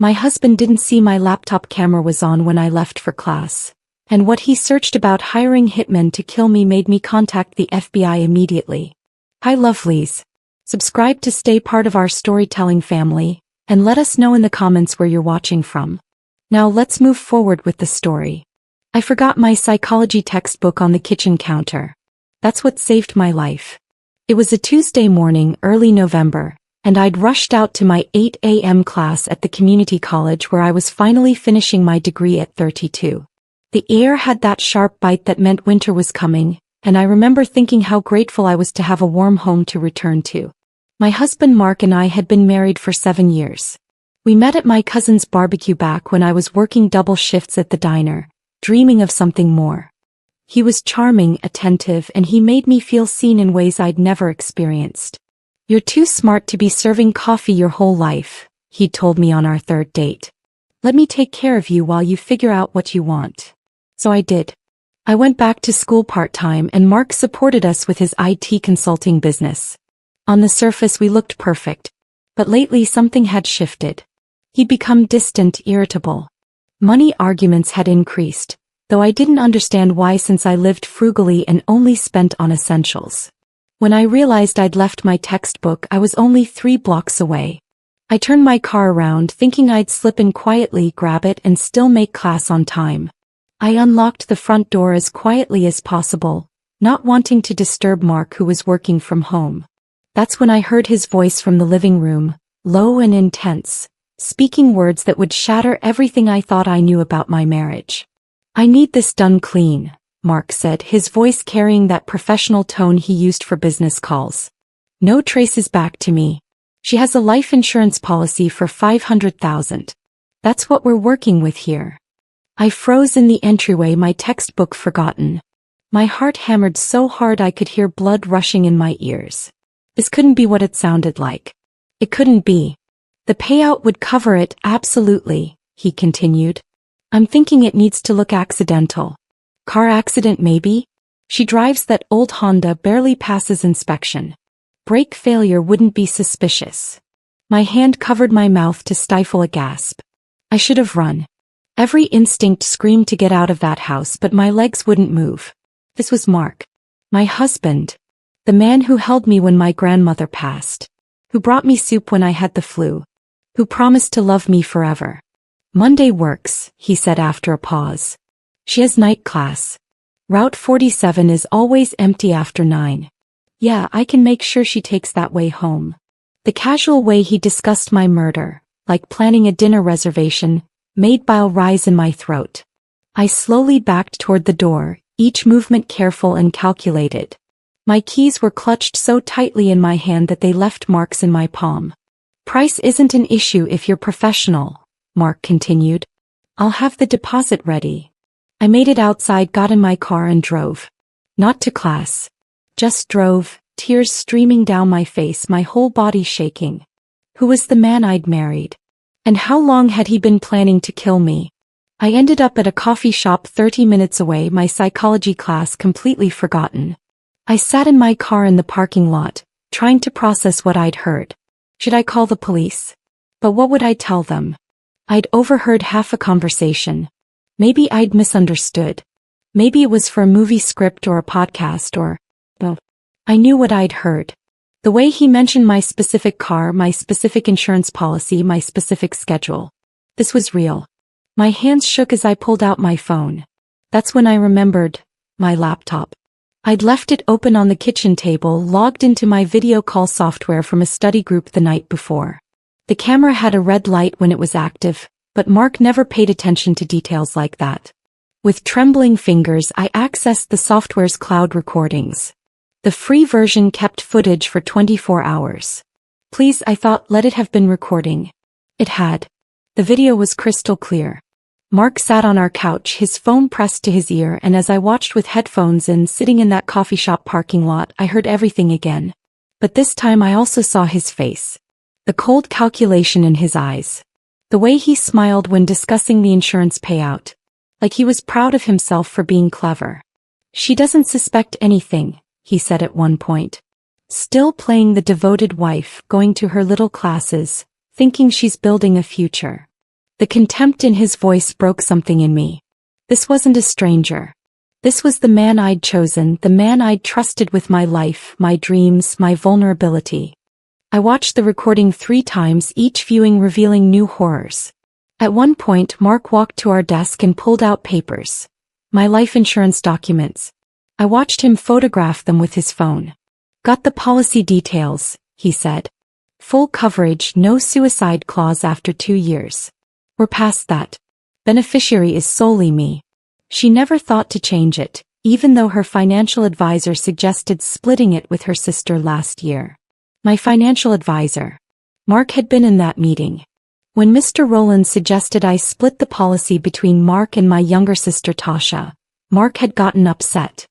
My husband didn't see my laptop camera was on when I left for class, and what he searched about hiring hitmen to kill me made me contact the FBI immediately. Hi lovelies. Subscribe to stay part of our storytelling family, and let us know in the comments where you're watching from. Now let's move forward with the story. I forgot my psychology textbook on the kitchen counter. That's what saved my life. It was a Tuesday morning, early November, and I'd rushed out to my 8 a.m. class at the community college where I was finally finishing my degree at 32. The air had that sharp bite that meant winter was coming, and I remember thinking how grateful I was to have a warm home to return to. My husband Mark and I had been married for 7 years. We met at my cousin's barbecue back when I was working double shifts at the diner, dreaming of something more. He was charming, attentive, and he made me feel seen in ways I'd never experienced. "You're too smart to be serving coffee your whole life," he told me on our third date. "Let me take care of you while you figure out what you want." So I did. I went back to school part-time and Mark supported us with his IT consulting business. On the surface we looked perfect, but lately something had shifted. He'd become distant, irritable. Money arguments had increased, though I didn't understand why since I lived frugally and only spent on essentials. When I realized I'd left my textbook, I was only 3 blocks away. I turned my car around thinking I'd slip in quietly, grab it, and still make class on time. I unlocked the front door as quietly as possible, not wanting to disturb Mark who was working from home. That's when I heard his voice from the living room, low and intense, speaking words that would shatter everything I thought I knew about my marriage. "I need this done clean," Mark said, his voice carrying that professional tone he used for business calls. "No traces back to me. She has a life insurance policy for $500,000. That's what we're working with here." I froze in the entryway, my textbook forgotten. My heart hammered so hard I could hear blood rushing in my ears. This couldn't be what it sounded like. It couldn't be. "The payout would cover it, absolutely," he continued. "I'm thinking it needs to look accidental. Car accident maybe? She drives that old Honda, barely passes inspection. Brake failure wouldn't be suspicious." My hand covered my mouth to stifle a gasp. I should have run. Every instinct screamed to get out of that house, but my legs wouldn't move. This was Mark. My husband. The man who held me when my grandmother passed. Who brought me soup when I had the flu. Who promised to love me forever. "Monday works," he said after a pause. "She has night class. Route 47 is always empty after 9. Yeah, I can make sure she takes that way home." The casual way he discussed my murder, like planning a dinner reservation, made bile rise in my throat. I slowly backed toward the door, each movement careful and calculated. My keys were clutched so tightly in my hand that they left marks in my palm. "Price isn't an issue if you're professional," Mark continued. "I'll have the deposit ready." I made it outside, got in my car and drove. Not to class. Just drove, tears streaming down my face, my whole body shaking. Who was the man I'd married? And how long had he been planning to kill me? I ended up at a coffee shop 30 minutes away, my psychology class completely forgotten. I sat in my car in the parking lot, trying to process what I'd heard. Should I call the police? But what would I tell them? I'd overheard half a conversation. Maybe I'd misunderstood. Maybe it was for a movie script or a podcast or... Well, I knew what I'd heard. The way he mentioned my specific car, my specific insurance policy, my specific schedule. This was real. My hands shook as I pulled out my phone. That's when I remembered my laptop. I'd left it open on the kitchen table, logged into my video call software from a study group the night before. The camera had a red light when it was active, but Mark never paid attention to details like that. With trembling fingers, I accessed the software's cloud recordings. The free version kept footage for 24 hours. Please, I thought, let it have been recording. It had. The video was crystal clear. Mark sat on our couch, his phone pressed to his ear, and as I watched with headphones in, sitting in that coffee shop parking lot, I heard everything again. But this time I also saw his face. The cold calculation in his eyes. The way he smiled when discussing the insurance payout. Like he was proud of himself for being clever. "She doesn't suspect anything," he said at one point. "Still playing the devoted wife, going to her little classes, thinking she's building a future. The contempt in his voice broke something in me. This wasn't a stranger. This was the man I'd chosen, the man I'd trusted with my life, my dreams, my vulnerability. I watched the recording 3 times, each viewing revealing new horrors. At one point, Mark walked to our desk and pulled out papers. My life insurance documents. I watched him photograph them with his phone. Got the policy details, he said. Full coverage, no suicide clause after 2 years. We're past that. Beneficiary is solely me. She never thought to change it, even though her financial advisor suggested splitting it with her sister last year. My financial advisor. Mark had been in that meeting. When Mr. Rowland suggested I split the policy between Mark and my younger sister Tasha, Mark had gotten upset.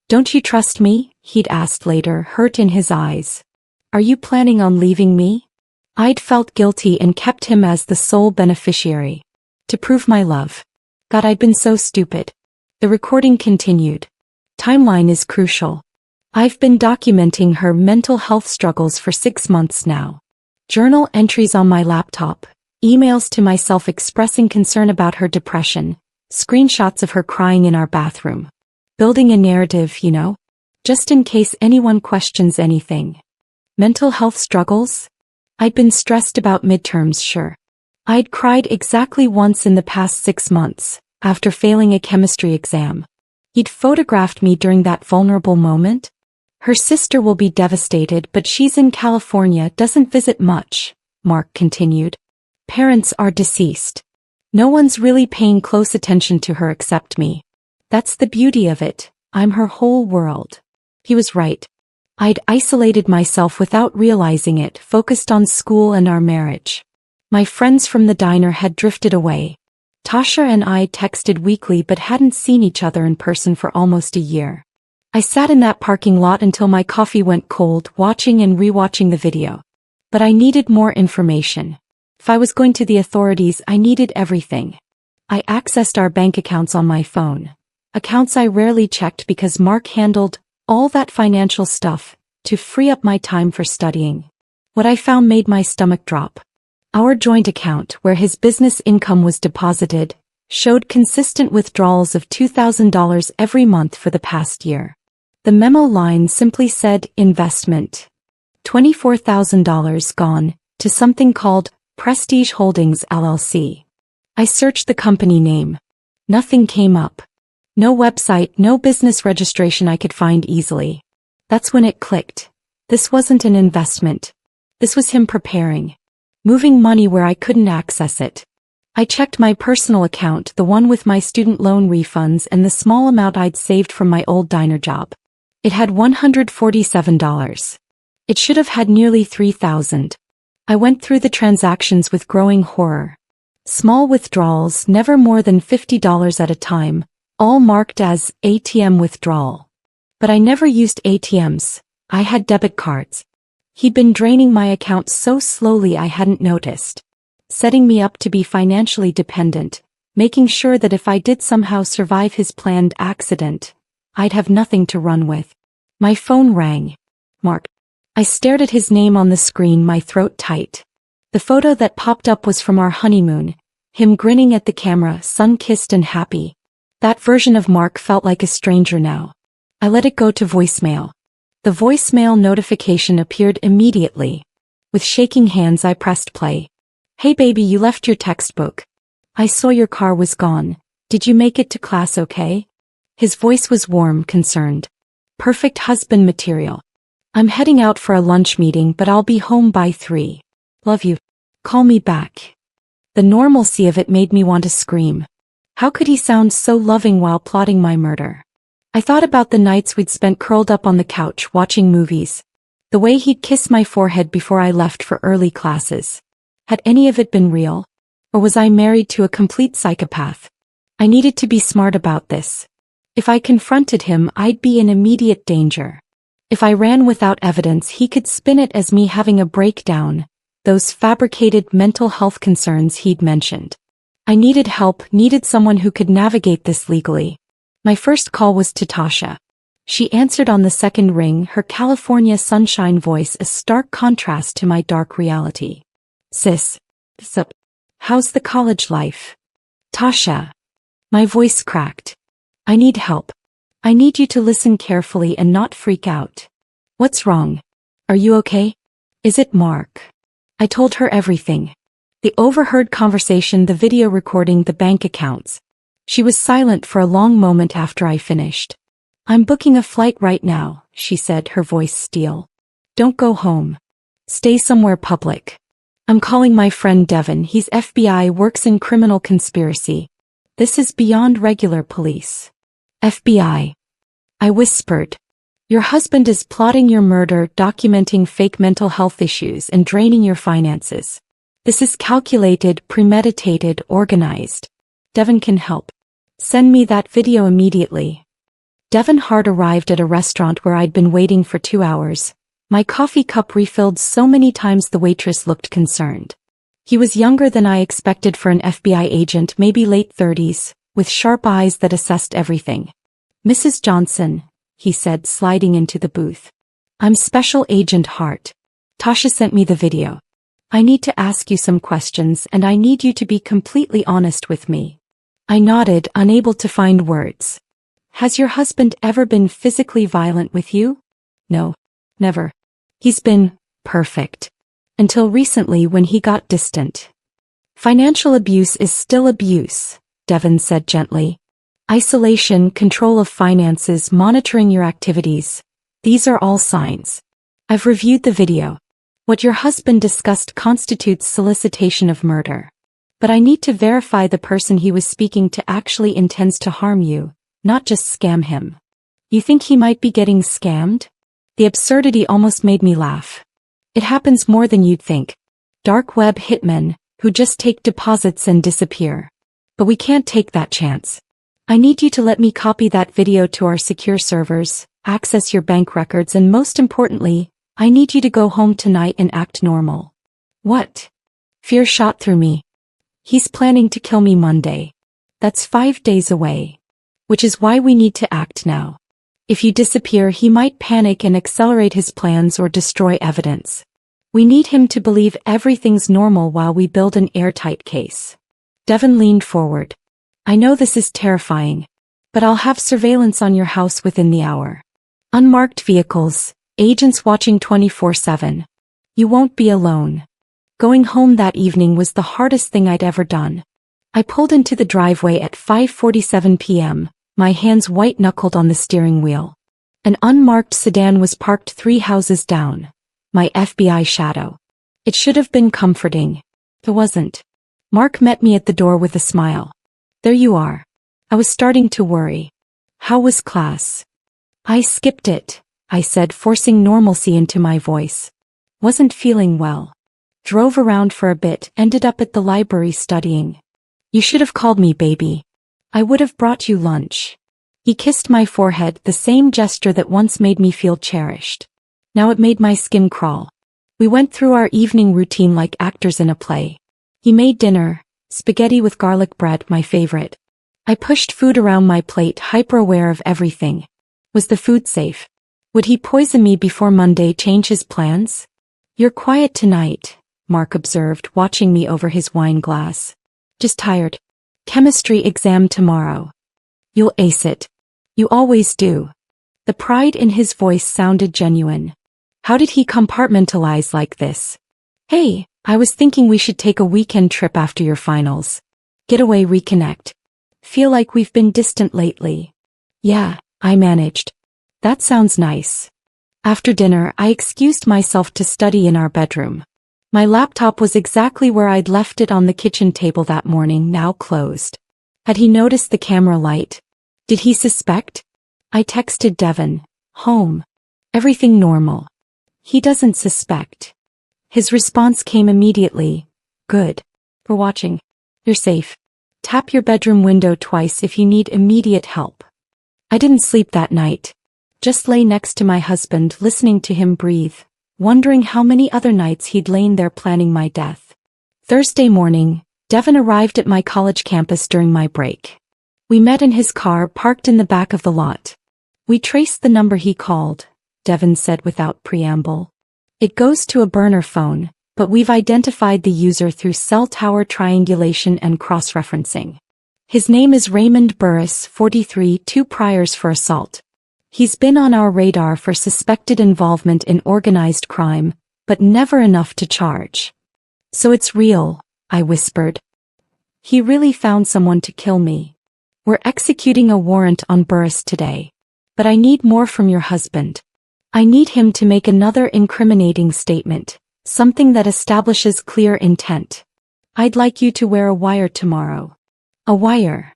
Don't you trust me? He'd asked later, hurt in his eyes. Are you planning on leaving me? I'd felt guilty and kept him as the sole beneficiary. To prove my love. God, I'd been so stupid. The recording continued. Timeline is crucial. I've been documenting her mental health struggles for 6 months now. Journal entries on my laptop, emails to myself expressing concern about her depression, screenshots of her crying in our bathroom. Building a narrative, you know? Just in case anyone questions anything. Mental health struggles? I'd been stressed about midterms, sure. I'd cried exactly once in the past 6 months, after failing a chemistry exam. He'd photographed me during that vulnerable moment. Her sister will be devastated, but she's in California, doesn't visit much, Mark continued. Parents are deceased. No one's really paying close attention to her except me. That's the beauty of it, I'm her whole world. He was right. I'd isolated myself without realizing it, focused on school and our marriage. My friends from the diner had drifted away. Tasha and I texted weekly but hadn't seen each other in person for almost a year. I sat in that parking lot until my coffee went cold, watching and rewatching the video. But I needed more information. If I was going to the authorities, I needed everything. I accessed our bank accounts on my phone. Accounts I rarely checked because Mark handled all that financial stuff to free up my time for studying. What I found made my stomach drop. Our joint account, where his business income was deposited, showed consistent withdrawals of $2,000 every month for the past year. The memo line simply said, investment. $24,000 gone to something called Prestige Holdings LLC. I searched the company name. Nothing came up. No website, no business registration I could find easily. That's when it clicked. This wasn't an investment. This was him preparing. Moving money where I couldn't access it. I checked my personal account, the one with my student loan refunds and the small amount I'd saved from my old diner job. It had $147. It should have had nearly $3,000. I went through the transactions with growing horror. Small withdrawals, never more than $50 at a time, all marked as ATM withdrawal. But I never used ATMs. I had debit cards. He'd been draining my account so slowly I hadn't noticed. Setting me up to be financially dependent, making sure that if I did somehow survive his planned accident, I'd have nothing to run with. My phone rang. Mark. I stared at his name on the screen, my throat tight. The photo that popped up was from our honeymoon, him grinning at the camera, sun-kissed and happy. That version of Mark felt like a stranger now. I let it go to voicemail. The voicemail notification appeared immediately. With shaking hands I pressed play. Hey baby, you left your textbook. I saw your car was gone. Did you make it to class okay? His voice was warm, concerned. Perfect husband material. I'm heading out for a lunch meeting, but I'll be home by 3. Love you. Call me back. The normalcy of it made me want to scream. How could he sound so loving while plotting my murder? I thought about the nights we'd spent curled up on the couch watching movies. The way he'd kiss my forehead before I left for early classes. Had any of it been real? Or was I married to a complete psychopath? I needed to be smart about this. If I confronted him, I'd be in immediate danger. If I ran without evidence, he could spin it as me having a breakdown, those fabricated mental health concerns he'd mentioned. I needed help, needed someone who could navigate this legally. My first call was to Tasha. She answered on the second ring, her California sunshine voice a stark contrast to my dark reality. Sis. Sup? How's the college life? Tasha. My voice cracked. I need help. I need you to listen carefully and not freak out. What's wrong? Are you okay? Is it Mark? I told her everything. The overheard conversation, the video recording, the bank accounts. She was silent for a long moment after I finished. I'm booking a flight right now, she said, her voice steel. Don't go home. Stay somewhere public. I'm calling my friend Devin. He's FBI, works in criminal conspiracy. This is beyond regular police. FBI. I whispered. Your husband is plotting your murder, documenting fake mental health issues, and draining your finances. This is calculated, premeditated, organized. Devin can help. Send me that video immediately. Devin Hart arrived at a restaurant where I'd been waiting for 2 hours. My coffee cup refilled so many times the waitress looked concerned. He was younger than I expected for an FBI agent, maybe late 30s, with sharp eyes that assessed everything. Mrs. Johnson, he said, sliding into the booth. I'm Special Agent Hart. Tasha sent me the video. I need to ask you some questions and I need you to be completely honest with me. I nodded, unable to find words. Has your husband ever been physically violent with you? No. Never. He's been perfect. Until recently when he got distant. Financial abuse is still abuse, Devin said gently. Isolation, control of finances, monitoring your activities. These are all signs. I've reviewed the video. What your husband discussed constitutes solicitation of murder. But I need to verify the person he was speaking to actually intends to harm you, not just scam him. You think he might be getting scammed? The absurdity almost made me laugh. It happens more than you'd think. Dark web hitmen, who just take deposits and disappear. But we can't take that chance. I need you to let me copy that video to our secure servers, access your bank records, and most importantly, I need you to go home tonight and act normal. What? Fear shot through me. He's planning to kill me Monday. That's 5 days away. Which is why we need to act now. If you disappear, he might panic and accelerate his plans or destroy evidence. We need him to believe everything's normal while we build an airtight case. Devin leaned forward. I know this is terrifying, but I'll have surveillance on your house within the hour. Unmarked vehicles, agents watching 24/7. You won't be alone. Going home that evening was the hardest thing I'd ever done. I pulled into the driveway at 5:47 p.m., my hands white-knuckled on the steering wheel. An unmarked sedan was parked 3 houses down. My FBI shadow. It should have been comforting. It wasn't. Mark met me at the door with a smile. There you are. I was starting to worry. How was class? I skipped it, I said, forcing normalcy into my voice. Wasn't feeling well. Drove around for a bit, ended up at the library studying. You should have called me, baby. I would have brought you lunch. He kissed my forehead, the same gesture that once made me feel cherished. Now it made my skin crawl. We went through our evening routine like actors in a play. He made dinner, spaghetti with garlic bread, my favorite. I pushed food around my plate, hyper-aware of everything. Was the food safe? Would he poison me before Monday, change his plans? You're quiet tonight, Mark observed, watching me over his wine glass. Just tired. Chemistry exam tomorrow. You'll ace it. You always do. The pride in his voice sounded genuine. How did he compartmentalize like this? Hey, I was thinking we should take a weekend trip after your finals. Getaway, reconnect. Feel like we've been distant lately. Yeah, I managed. That sounds nice. After dinner, I excused myself to study in our bedroom. My laptop was exactly where I'd left it on the kitchen table that morning, now closed. Had he noticed the camera light? Did he suspect? I texted Devin. Home. Everything normal. He doesn't suspect. His response came immediately. Good. For watching. You're safe. Tap your bedroom window twice if you need immediate help. I didn't sleep that night. Just lay next to my husband, listening to him breathe, wondering how many other nights he'd lain there planning my death. Thursday morning, Devin arrived at my college campus during my break. We met in his car parked in the back of the lot. We traced the number he called, Devin said without preamble. It goes to a burner phone, but we've identified the user through cell tower triangulation and cross-referencing. His name is Raymond Burris, 43, 2 priors for assault. He's been on our radar for suspected involvement in organized crime, but never enough to charge. So it's real, I whispered. He really found someone to kill me. We're executing a warrant on Burris today. But I need more from your husband. I need him to make another incriminating statement, something that establishes clear intent. I'd like you to wear a wire tomorrow. A wire.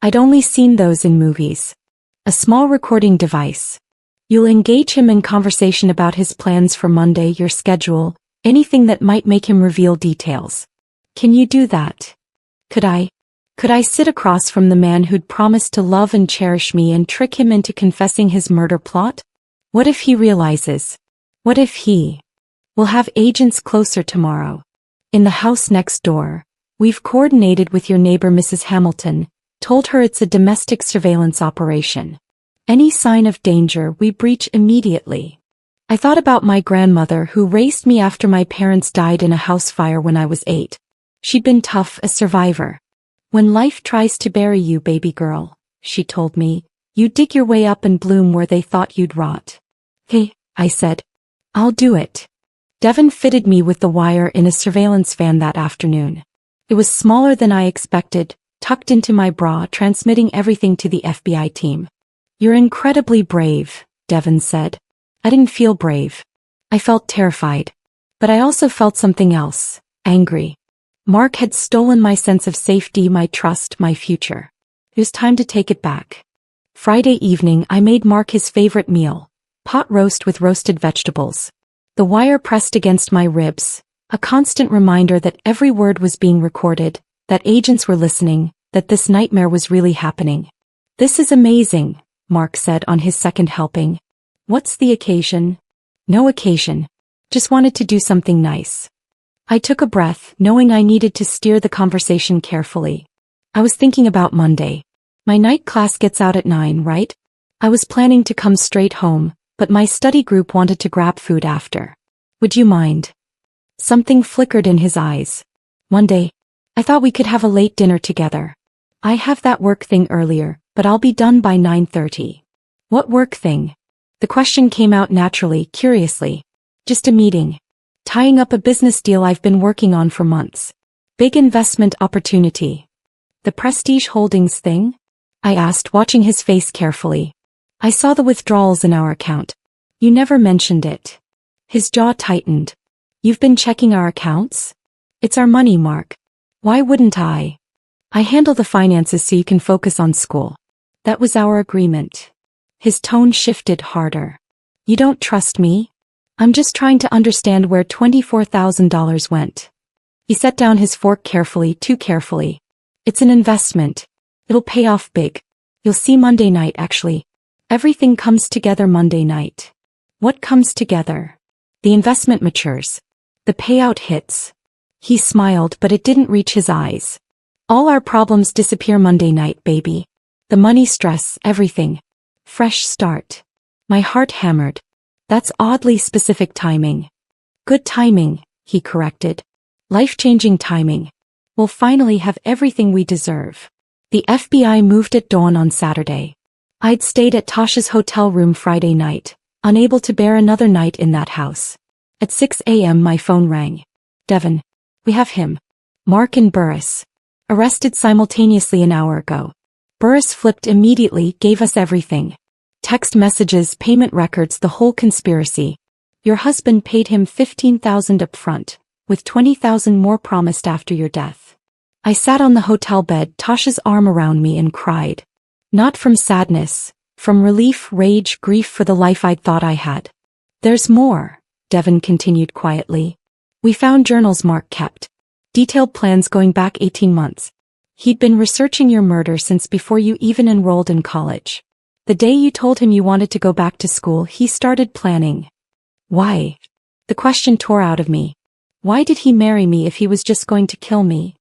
I'd only seen those in movies. A small recording device. You'll engage him in conversation about his plans for Monday, your schedule, anything that might make him reveal details. Can you do that? Could I sit across from the man who'd promised to love and cherish me and trick him into confessing his murder plot? What if he realizes? What if he? We'll have agents closer tomorrow. In the house next door. We've coordinated with your neighbor Mrs. Hamilton, told her it's a domestic surveillance operation. Any sign of danger we breach immediately. I thought about my grandmother who raised me after my parents died in a house fire when I was 8. She'd been tough, a survivor. When life tries to bury you, baby girl, she told me, you dig your way up and bloom where they thought you'd rot. Hey, I said. I'll do it. Devin fitted me with the wire in a surveillance van that afternoon. It was smaller than I expected, tucked into my bra, transmitting everything to the FBI team. You're incredibly brave, Devin said. I didn't feel brave. I felt terrified. But I also felt something else, angry. Mark had stolen my sense of safety, my trust, my future. It was time to take it back. Friday evening I made Mark his favorite meal, pot roast with roasted vegetables. The wire pressed against my ribs, a constant reminder that every word was being recorded, that agents were listening, that this nightmare was really happening. This is amazing, Mark said on his second helping. What's the occasion? No occasion. Just wanted to do something nice. I took a breath, knowing I needed to steer the conversation carefully. I was thinking about Monday. My night class gets out at 9, right? I was planning to come straight home, but my study group wanted to grab food after. Would you mind? Something flickered in his eyes. Monday. I thought we could have a late dinner together. I have that work thing earlier, but I'll be done by 9:30. What work thing? The question came out naturally, curiously. Just a meeting. Tying up a business deal I've been working on for months. Big investment opportunity. The Prestige Holdings thing? I asked, watching his face carefully. I saw the withdrawals in our account. You never mentioned it. His jaw tightened. You've been checking our accounts? It's our money, Mark. Why wouldn't I? I handle the finances so you can focus on school. That was our agreement. His tone shifted harder. You don't trust me? I'm just trying to understand where $24,000 went. He set down his fork carefully, too carefully. It's an investment. It'll pay off big. You'll see Monday night, actually. Everything comes together Monday night. What comes together? The investment matures. The payout hits. He smiled, but it didn't reach his eyes. All our problems disappear Monday night, baby. The money, stress, everything. Fresh start. My heart hammered. That's oddly specific timing. Good timing, he corrected. Life-changing timing. We'll finally have everything we deserve. The FBI moved at dawn on Saturday. I'd stayed at Tasha's hotel room Friday night, unable to bear another night in that house. At 6 a.m. my phone rang. Devin. We have him. Mark and Burris. Arrested simultaneously an hour ago. Burris flipped immediately, gave us everything. Text messages, payment records, the whole conspiracy. Your husband paid him $15,000 up front, with $20,000 more promised after your death. I sat on the hotel bed, Tasha's arm around me, and cried. Not from sadness, from relief, rage, grief for the life I'd thought I had. There's more, Devin continued quietly. We found journals Mark kept. Detailed plans going back 18 months. He'd been researching your murder since before you even enrolled in college. The day you told him you wanted to go back to school, he started planning. Why? The question tore out of me. Why did he marry me if he was just going to kill me?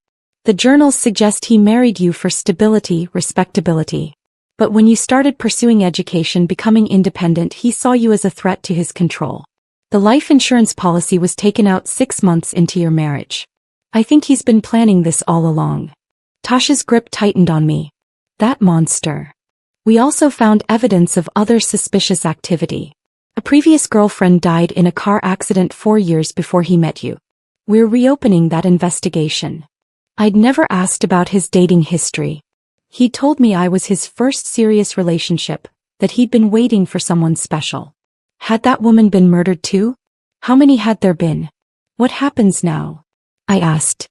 The journals suggest he married you for stability, respectability. But when you started pursuing education, becoming independent, he saw you as a threat to his control. The life insurance policy was taken out 6 months into your marriage. I think he's been planning this all along. Tasha's grip tightened on me. That monster. We also found evidence of other suspicious activity. A previous girlfriend died in a car accident 4 years before he met you. We're reopening that investigation. I'd never asked about his dating history. He told me I was his first serious relationship, that he'd been waiting for someone special. Had that woman been murdered too? How many had there been? What happens now? I asked.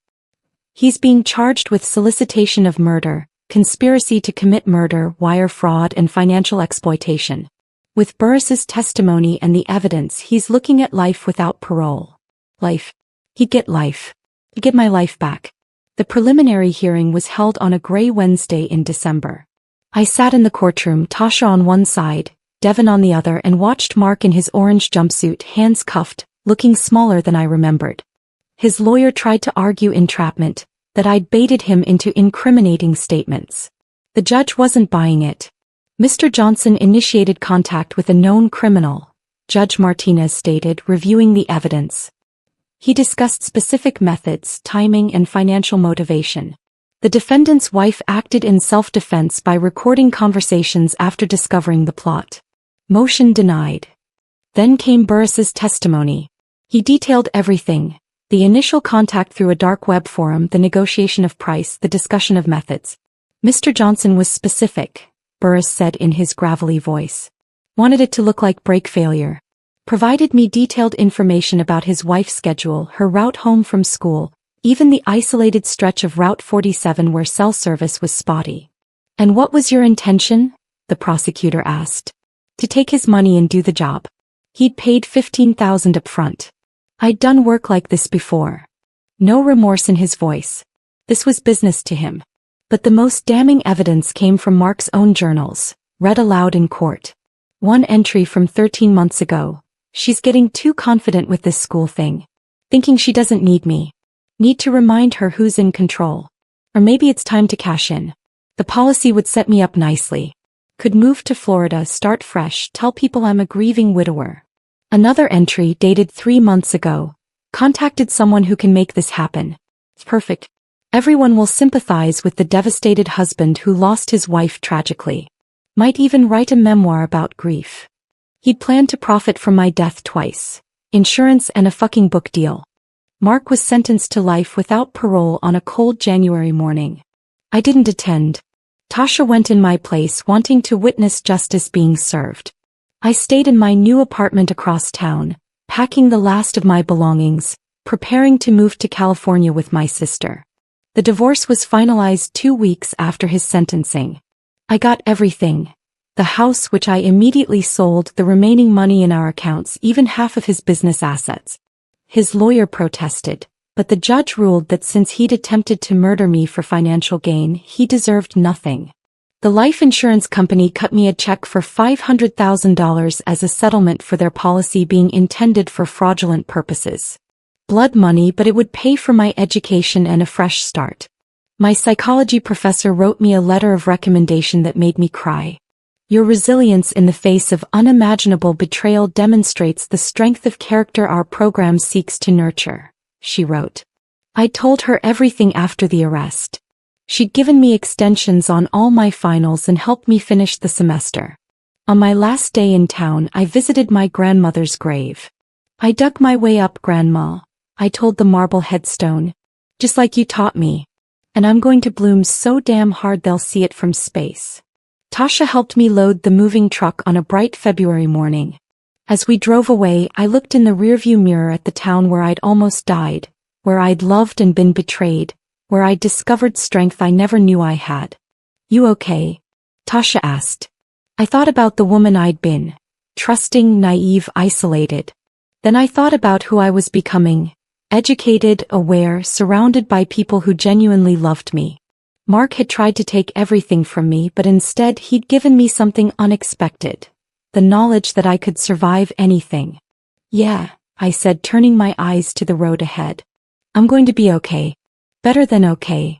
He's being charged with solicitation of murder, conspiracy to commit murder, wire fraud and financial exploitation. With Burris's testimony and the evidence, he's looking at life without parole. Life. He'd get life. He'd get my life back. The preliminary hearing was held on a gray Wednesday in December. I sat in the courtroom, Tasha on one side, Devin on the other, and watched Mark in his orange jumpsuit, hands cuffed, looking smaller than I remembered. His lawyer tried to argue entrapment, that I'd baited him into incriminating statements. The judge wasn't buying it. Mr. Johnson initiated contact with a known criminal, Judge Martinez stated, reviewing the evidence. He discussed specific methods, timing, and financial motivation. The defendant's wife acted in self-defense by recording conversations after discovering the plot. Motion denied. Then came Burris's testimony. He detailed everything: the initial contact through a dark web forum, the negotiation of price, the discussion of methods. Mr. Johnson was specific, Burris said in his gravelly voice. Wanted it to look like brake failure. Provided me detailed information about his wife's schedule, her route home from school, even the isolated stretch of Route 47 where cell service was spotty. And what was your intention? The prosecutor asked. To take his money and do the job. He'd paid $15,000 up front. I'd done work like this before. No remorse in his voice. This was business to him. But the most damning evidence came from Mark's own journals, read aloud in court. One entry from 13 months ago. She's getting too confident with this school thing. Thinking she doesn't need me. Need to remind her who's in control. Or maybe it's time to cash in. The policy would set me up nicely. Could move to Florida, start fresh, tell people I'm a grieving widower. Another entry dated 3 months ago. Contacted someone who can make this happen. Perfect. Everyone will sympathize with the devastated husband who lost his wife tragically. Might even write a memoir about grief. He'd planned to profit from my death twice. Insurance and a fucking book deal. Mark was sentenced to life without parole on a cold January morning. I didn't attend. Tasha went in my place, wanting to witness justice being served. I stayed in my new apartment across town, packing the last of my belongings, preparing to move to California with my sister. The divorce was finalized 2 weeks after his sentencing. I got everything. The house, which I immediately sold, the remaining money in our accounts, even half of his business assets. His lawyer protested, but the judge ruled that since he'd attempted to murder me for financial gain, he deserved nothing. The life insurance company cut me a check for $500,000 as a settlement for their policy being intended for fraudulent purposes. Blood money, but it would pay for my education and a fresh start. My psychology professor wrote me a letter of recommendation that made me cry. Your resilience in the face of unimaginable betrayal demonstrates the strength of character our program seeks to nurture, she wrote. I told her everything after the arrest. She'd given me extensions on all my finals and helped me finish the semester. On my last day in town, I visited my grandmother's grave. I dug my way up, Grandma, I told the marble headstone. Just like you taught me. And I'm going to bloom so damn hard they'll see it from space. Tasha helped me load the moving truck on a bright February morning. As we drove away, I looked in the rearview mirror at the town where I'd almost died, where I'd loved and been betrayed, where I'd discovered strength I never knew I had. You okay? Tasha asked. I thought about the woman I'd been. Trusting, naive, isolated. Then I thought about who I was becoming. Educated, aware, surrounded by people who genuinely loved me. Mark had tried to take everything from me, but instead he'd given me something unexpected. The knowledge that I could survive anything. Yeah, I said, turning my eyes to the road ahead. I'm going to be okay. Better than okay.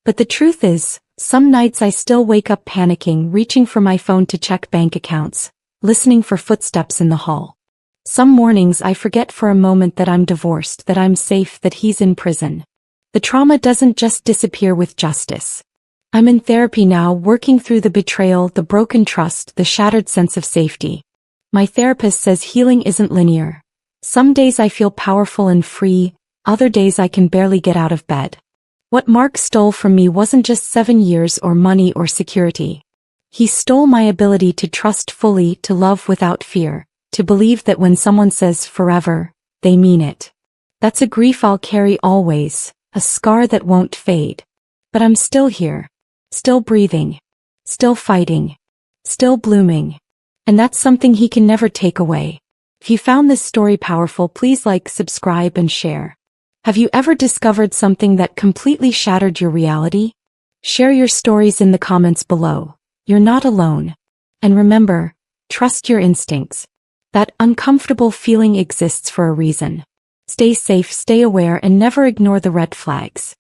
But the truth is, some nights I still wake up panicking, reaching for my phone to check bank accounts, listening for footsteps in the hall. Some mornings I forget for a moment that I'm divorced, that I'm safe, that he's in prison. The trauma doesn't just disappear with justice. I'm in therapy now, working through the betrayal, the broken trust, the shattered sense of safety. My therapist says healing isn't linear. Some days I feel powerful and free, other days I can barely get out of bed. What Mark stole from me wasn't just 7 years or money or security. He stole my ability to trust fully, to love without fear, to believe that when someone says forever, they mean it. That's a grief I'll carry always, a scar that won't fade. But I'm still here, still breathing, still fighting, still blooming. And that's something he can never take away. If you found this story powerful, please like, subscribe, and share. Have you ever discovered something that completely shattered your reality? Share your stories in the comments below. You're not alone. And remember, trust your instincts. That uncomfortable feeling exists for a reason. Stay safe, stay aware, and never ignore the red flags.